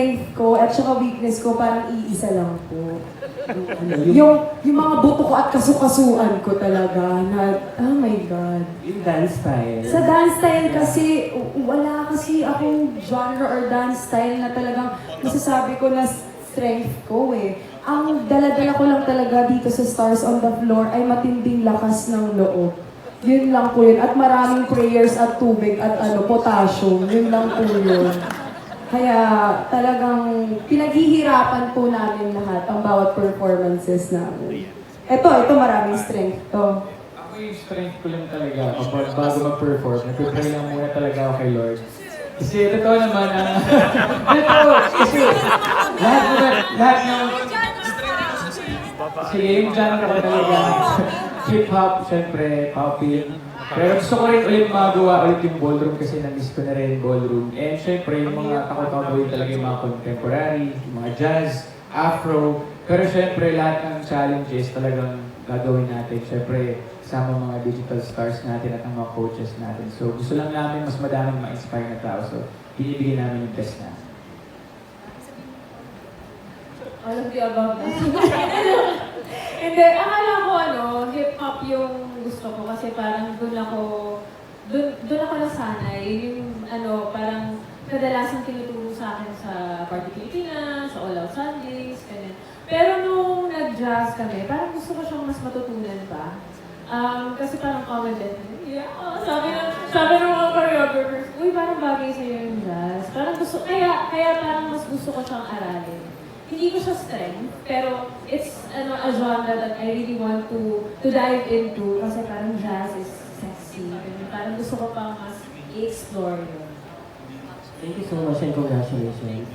strength ko at saka weakness ko parang iisa lang po. Yung mga buto ko at kasukasuan ko talaga na, oh my God. Yung dance style. Sa dance style kasi, wala kasi akong genre or dance style na talagang masasabi ko na strength ko eh. Ang dala-dala ko lang talaga dito sa Stars on the Floor ay matinding lakas ng loob. Yun lang po yun. At maraming prayers at tubig at potassium. Yun lang po yun. Kaya talagang pinaghihirapan po namin lahat ang bawat performances namin. Ito maraming strength to. Ako yung strength ko lang talaga kapag bago mag-perform, nag-pray lang muna talaga ako kay Lord. Kasi totoo naman, kasi lahat ng sige, yung genre ko talaga, hip-hop, syempre, popping. Pero gusto ko rin ulit magawa ulit yung ballroom kasi na-miss ko na rin yung ballroom. And syempre, yung mga takot ako gawin talaga yung mga contemporary, yung mga jazz, afro. Pero syempre, lahat ng challenges talagang gagawin natin. Syempre, sama mga digital stars natin at ang mga coaches natin. So gusto lang namin mas madaming ma-inspire na tao. So binibigyan namin yung best natin. All of the above. Hindi, akala ko hip-hop yung gusto ko kasi parang doon ako nasanay. Yung parang kadalasang tinuturo sa akin sa Party Pilipinas, sa All Out Sundays, ganyan. Pero nung nag-jazz kami, parang gusto ko siyang mas matutunan pa. Kasi parang common din. Yeah, sabi ng mga choreographers, uy, parang bagay sa'yo yung jazz. Parang kaya parang mas gusto ko siyang aralin. Hindi ko siya strength, pero it's a genre that I really want to dive into kasi parang jazz is sexy. Parang gusto ko pang mas i-explore yun. Thank you so much and congratulations.